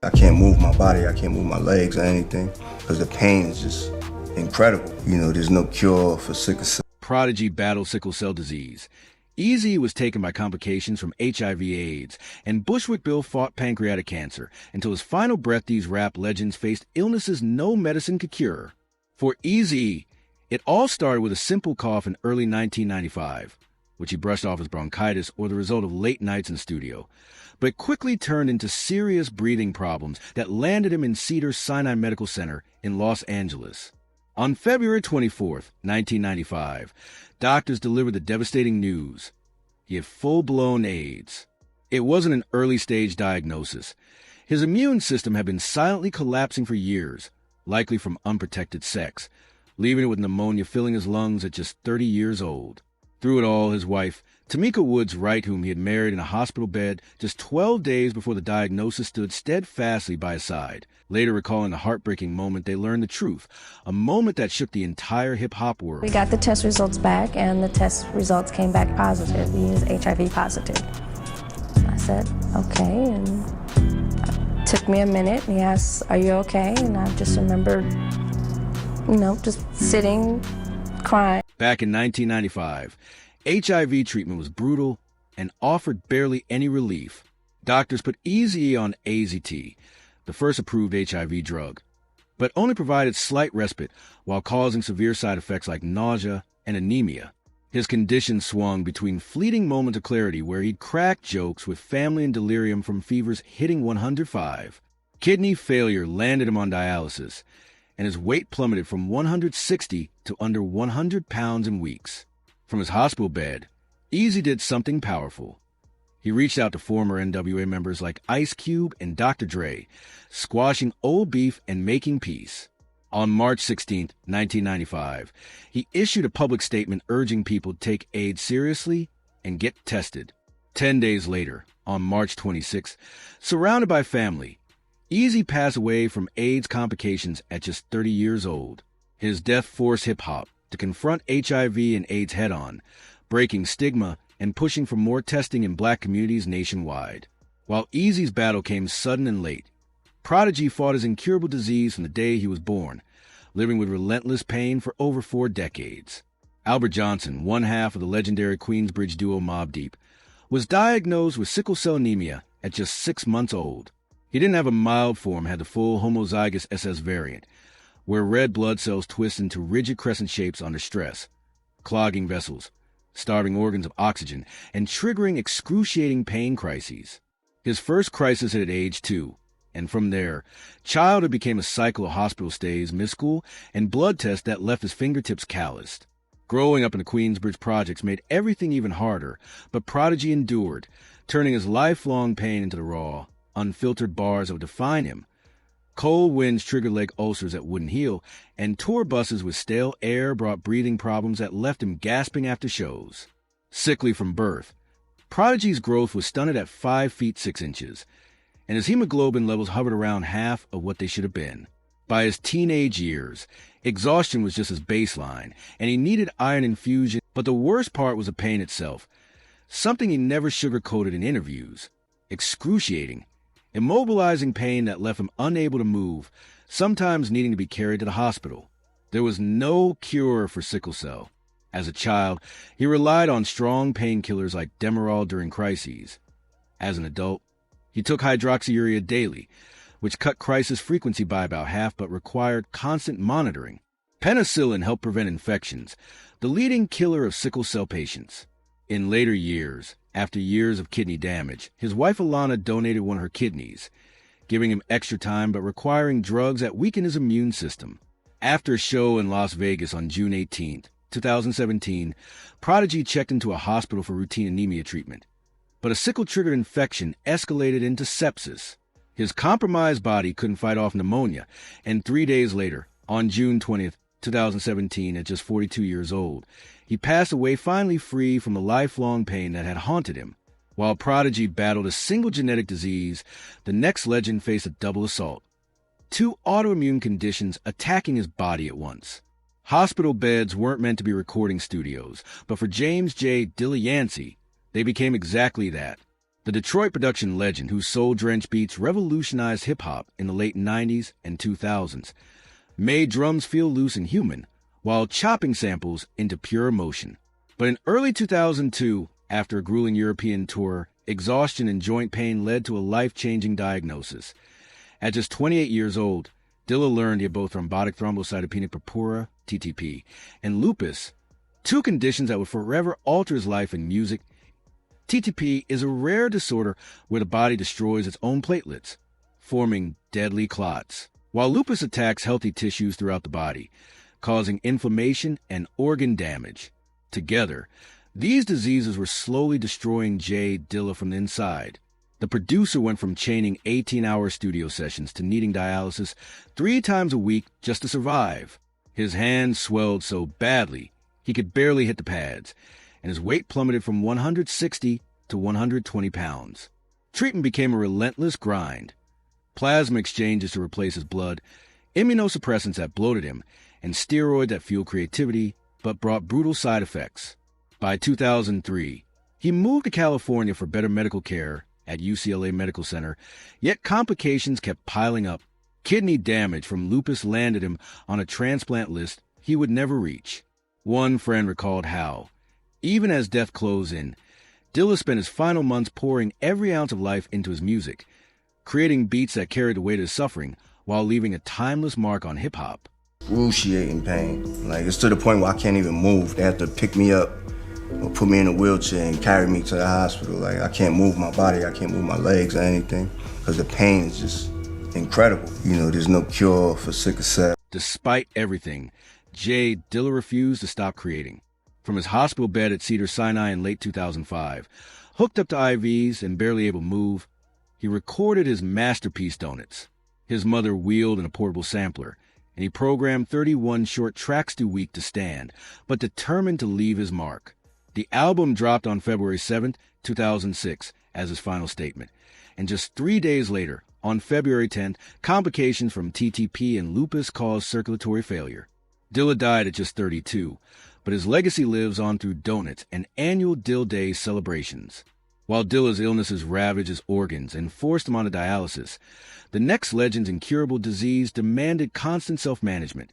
I can't move my body, I can't move my legs or anything because the pain is just incredible. You know, there's no cure for sickle cell. Prodigy battled sickle cell disease. Eazy was taken by complications from HIV/AIDS, and Bushwick Bill fought pancreatic cancer until his final breath. These rap legends faced illnesses no medicine could cure. For Eazy, it all started with a simple cough in early 1995, which he brushed off as bronchitis or the result of late nights in studio, but quickly turned into serious breathing problems that landed him in Cedars-Sinai Medical Center in Los Angeles. On February 24, 1995, doctors delivered the devastating news. He had full-blown AIDS. It wasn't an early-stage diagnosis. His immune system had been silently collapsing for years, likely from unprotected sex, leaving it with pneumonia filling his lungs at just 30 years old. Through it all, his wife, Tamika Woods Wright, whom he had married in a hospital bed just 12 days before the diagnosis, stood steadfastly by his side, later recalling the heartbreaking moment they learned the truth, a moment that shook the entire hip-hop world. We got the test results back, and the test results came back positive. He is HIV positive. I said, okay, and it took me a minute, and he asked, are you okay? And I just remember, just sitting, crying. Back in 1995, HIV treatment was brutal and offered barely any relief. Doctors put Eazy on AZT, the first approved HIV drug, but only provided slight respite while causing severe side effects like nausea and anemia. His condition swung between fleeting moments of clarity where he'd crack jokes with family and delirium from fevers hitting 105. Kidney failure landed him on dialysis, and his weight plummeted from 160 to under 100 pounds in weeks. From his hospital bed, Eazy did something powerful. He reached out to former NWA members like Ice Cube and Dr. Dre, squashing old beef and making peace. On March 16, 1995, he issued a public statement urging people to take AIDS seriously and get tested. 10 days later, on March 26, surrounded by family, Eazy passed away from AIDS complications at just 30 years old. His death forced hip-hop to confront HIV and AIDS head-on, breaking stigma and pushing for more testing in black communities nationwide. While Eazy's battle came sudden and late, Prodigy fought his incurable disease from the day he was born, living with relentless pain for over 4 decades. Albert Johnson, one half of the legendary Queensbridge duo Mobb Deep, was diagnosed with sickle cell anemia at just 6 months old. He didn't have a mild form, had the full homozygous SS variant, where red blood cells twist into rigid crescent shapes under stress, clogging vessels, starving organs of oxygen, and triggering excruciating pain crises. His first crisis hit at age 2, and from there, childhood became a cycle of hospital stays, missed school, and blood tests that left his fingertips calloused. Growing up in the Queensbridge projects made everything even harder, but Prodigy endured, turning his lifelong pain into the raw, unfiltered bars that would define him. Cold winds triggered leg ulcers that wouldn't heal, and tour buses with stale air brought breathing problems that left him gasping after shows. Sickly from birth, Prodigy's growth was stunted at 5 feet 6 inches, and his hemoglobin levels hovered around half of what they should have been. By his teenage years, exhaustion was just his baseline, and he needed iron infusion, but the worst part was the pain itself, something he never sugarcoated in interviews. Excruciating, immobilizing pain that left him unable to move, sometimes needing to be carried to the hospital. There was no cure for sickle cell. As a child, he relied on strong painkillers like Demerol during crises. As an adult, he took hydroxyurea daily, which cut crisis frequency by about half but required constant monitoring. Penicillin helped prevent infections, the leading killer of sickle cell patients. In later years, after years of kidney damage, his wife Alana donated one of her kidneys, giving him extra time but requiring drugs that weakened his immune system. After a show in Las Vegas on June 18, 2017, Prodigy checked into a hospital for routine anemia treatment, but a sickle-triggered infection escalated into sepsis. His compromised body couldn't fight off pneumonia, and 3 days later, on June 20th, 2017, at just 42 years old, he passed away finally free from the lifelong pain that had haunted him. While Prodigy battled a single genetic disease, the next legend faced a double assault. 2 autoimmune conditions attacking his body at once. Hospital beds weren't meant to be recording studios, but for James J. Dilliancy, they became exactly that. The Detroit production legend whose soul-drenched beats revolutionized hip-hop in the late 90s and 2000s, made drums feel loose and human while chopping samples into pure emotion. But in early 2002, after a grueling European tour, exhaustion and joint pain led to a life-changing diagnosis. At just 28 years old, Dilla learned he had both thrombotic thrombocytopenic purpura, TTP, and lupus, two conditions that would forever alter his life in music. TTP is a rare disorder where the body destroys its own platelets, forming deadly clots, while lupus attacks healthy tissues throughout the body, causing inflammation and organ damage. Together, these diseases were slowly destroying Jay Dilla from the inside. The producer went from chaining 18-hour studio sessions to needing dialysis 3 times a week just to survive. His hands swelled so badly he could barely hit the pads, and his weight plummeted from 160 to 120 pounds. Treatment became a relentless grind. Plasma exchanges to replace his blood, immunosuppressants that bloated him, and steroids that fueled creativity but brought brutal side effects. By 2003, he moved to California for better medical care at UCLA Medical Center, yet complications kept piling up. Kidney damage from lupus landed him on a transplant list he would never reach. One friend recalled how, even as death closed in, Dilla spent his final months pouring every ounce of life into his music, creating beats that carried the weight of his suffering while leaving a timeless mark on hip-hop. Excruciating pain. Like, it's to the point where I can't even move. They have to pick me up or put me in a wheelchair and carry me to the hospital. Like, I can't move my body, I can't move my legs or anything, because the pain is just incredible. You know, there's no cure for sickle cell. Despite everything, Jay Dilla refused to stop creating. From his hospital bed at Cedars-Sinai in late 2005, hooked up to IVs and barely able to move, he recorded his masterpiece Donuts. His mother wheeled in a portable sampler, and he programmed 31 short tracks a week to stand, but determined to leave his mark. The album dropped on February 7, 2006, as his final statement, and just 3 days later, on February 10th, complications from TTP and lupus caused circulatory failure. Dilla died at just 32, but his legacy lives on through Donuts and annual Dill Day celebrations. While Dilla's illnesses ravaged his organs and forced him onto dialysis, the next legend's incurable disease demanded constant self-management,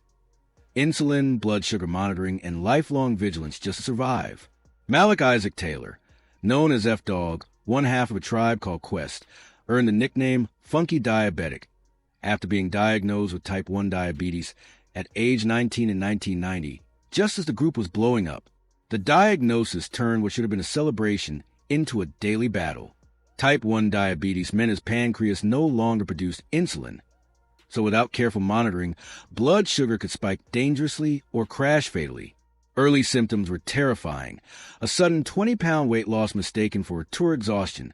insulin, blood sugar monitoring, and lifelong vigilance just to survive. Malik Isaac Taylor, known as F-Dog, one half of a tribe called Quest, earned the nickname Funky Diabetic after being diagnosed with type 1 diabetes at age 19 in 1990, just as the group was blowing up. The diagnosis turned what should have been a celebration into a daily battle. Type 1 diabetes meant his pancreas no longer produced insulin, so without careful monitoring, blood sugar could spike dangerously or crash fatally. Early symptoms were terrifying: a sudden 20-pound weight loss mistaken for tour exhaustion,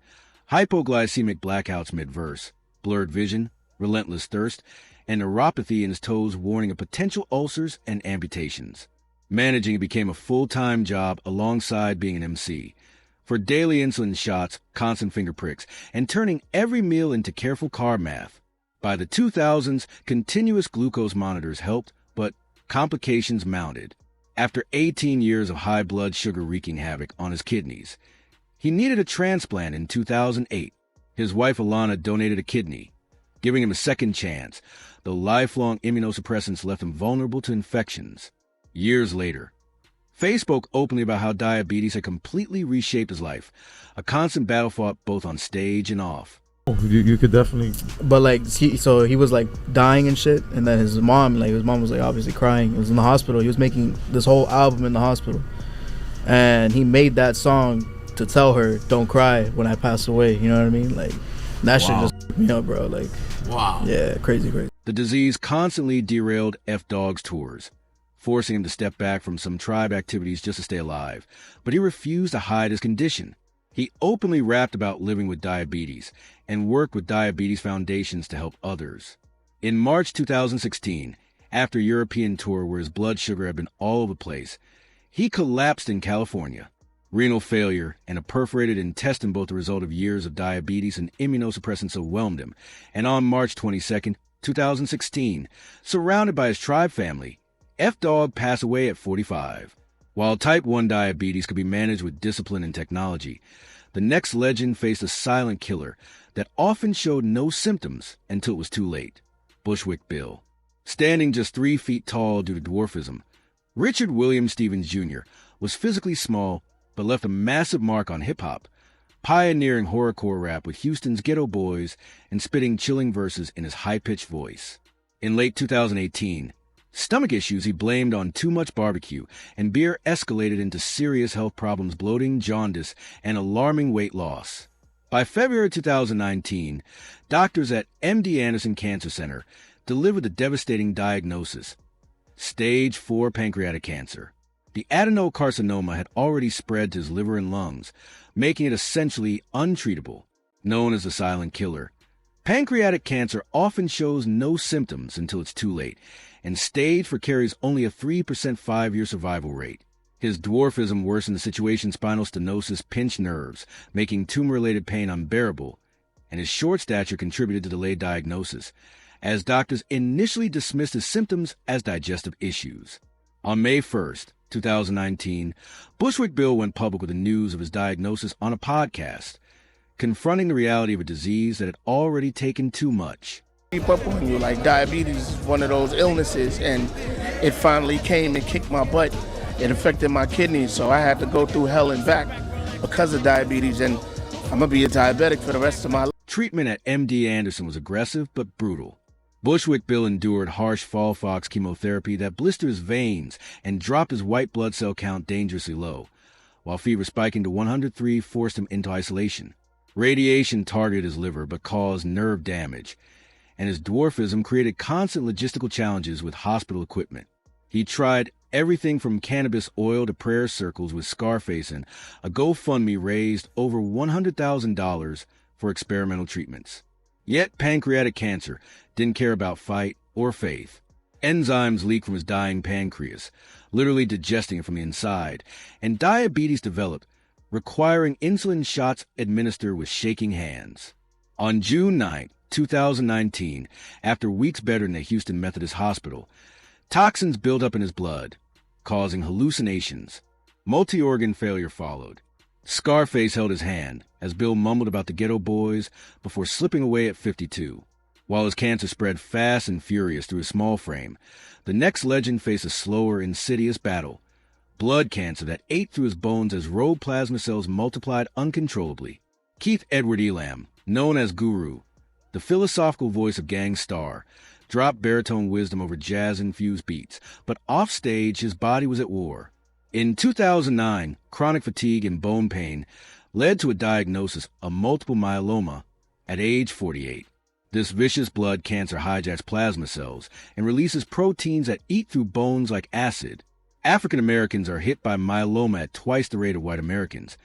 hypoglycemic blackouts mid-verse, blurred vision, relentless thirst, and neuropathy in his toes warning of potential ulcers and amputations. Managing became a full-time job alongside being an MC, for daily insulin shots, constant finger pricks, and turning every meal into careful carb math. By the 2000s, continuous glucose monitors helped, but complications mounted. After 18 years of high blood sugar wreaking havoc on his kidneys, he needed a transplant in 2008. His wife Alana donated a kidney, giving him a second chance, though lifelong immunosuppressants left him vulnerable to infections. Years later, Faye spoke openly about how diabetes had completely reshaped his life, a constant battle fought both on stage and off. You could definitely, but like, he was like dying and shit, and then his mom was like obviously crying. He was in the hospital. He was making this whole album in the hospital, and he made that song to tell her, "Don't cry when I pass away." You know what I mean? Like, that shit just f***ed me up, bro. Like, wow, yeah, crazy. The disease constantly derailed F-Dog's tours, forcing him to step back from some tribe activities just to stay alive. But he refused to hide his condition. He openly rapped about living with diabetes and worked with diabetes foundations to help others. In March 2016, after a European tour where his blood sugar had been all over the place, he collapsed in California. Renal failure and a perforated intestine, both the result of years of diabetes and immunosuppressants, overwhelmed him. And on March 22, 2016, surrounded by his tribe family, F-Dog passed away at 45. While type 1 diabetes could be managed with discipline and technology, The next legend faced a silent killer that often showed no symptoms until it was too late. Bushwick Bill. Standing just 3 feet tall due to dwarfism, Richard William Stevens Jr. was physically small but left a massive mark on hip-hop, pioneering horrorcore rap with Houston's Ghetto Boys and spitting chilling verses in his high-pitched voice. In late 2018, stomach issues he blamed on too much barbecue and beer escalated into serious health problems, bloating, jaundice, and alarming weight loss. By February 2019, doctors at MD Anderson Cancer Center delivered the devastating diagnosis: Stage 4 pancreatic cancer. The adenocarcinoma had already spread to his liver and lungs, making it essentially untreatable. Known as the silent killer, pancreatic cancer often shows no symptoms until it's too late, and Stage 4 carries only a 3% 5-year survival rate. His dwarfism worsened the situation. Spinal stenosis pinched nerves, making tumor-related pain unbearable, and his short stature contributed to delayed diagnosis, as doctors initially dismissed his symptoms as digestive issues. On May 1st, 2019, Bushwick Bill went public with the news of his diagnosis on a podcast, confronting the reality of a disease that had already taken too much. Keep up on you, like diabetes is one of those illnesses, and it finally came and kicked my butt. It affected my kidneys, so I had to go through hell and back because of diabetes, and I'm gonna be a diabetic for the rest of my life. Treatment at MD Anderson was aggressive but brutal. Bushwick Bill endured harsh Folfox chemotherapy that blistered his veins and dropped his white blood cell count dangerously low, while fever spiking to 103 forced him into isolation. Radiation targeted his liver but caused nerve damage, and his dwarfism created constant logistical challenges with hospital equipment. He tried everything from cannabis oil to prayer circles with Scarface, and a GoFundMe raised over $100,000 for experimental treatments. Yet pancreatic cancer didn't care about fight or faith. Enzymes leaked from his dying pancreas, literally digesting it from the inside, and diabetes developed, requiring insulin shots administered with shaking hands. On June 9, 2019, after weeks better in the Houston Methodist Hospital, toxins built up in his blood, causing hallucinations. Multi-organ failure followed. Scarface held his hand as Bill mumbled about the Ghetto Boys before slipping away at 52. While his cancer spread fast and furious through his small frame, the next legend faced a slower, insidious battle: blood cancer that ate through his bones as rogue plasma cells multiplied uncontrollably. Keith Edward Elam, known as Guru, the philosophical voice of Gang Starr, dropped baritone wisdom over jazz-infused beats, but offstage his body was at war. In 2009, chronic fatigue and bone pain led to a diagnosis of multiple myeloma at age 48. This vicious blood cancer hijacks plasma cells and releases proteins that eat through bones like acid. African Americans are hit by myeloma at twice the rate of white Americans,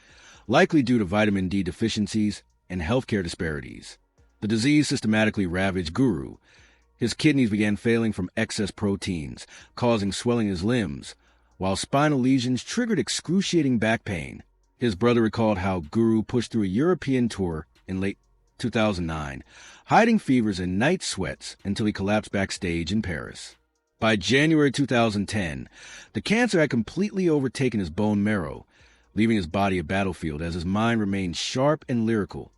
likely due to vitamin D deficiencies and healthcare disparities. The disease systematically ravaged Guru. His kidneys began failing from excess proteins, causing swelling in his limbs, while spinal lesions triggered excruciating back pain. His brother recalled how Guru pushed through a European tour in late 2009, hiding fevers and night sweats until he collapsed backstage in Paris. By January 2010, the cancer had completely overtaken his bone marrow, leaving his body a battlefield as his mind remained sharp and lyrical.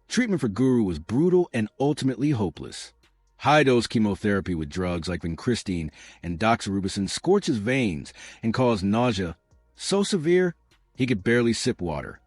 Treatment for Guru was brutal and ultimately hopeless. High-dose chemotherapy with drugs like vincristine and doxorubicin scorched his veins and caused nausea so severe he could barely sip water.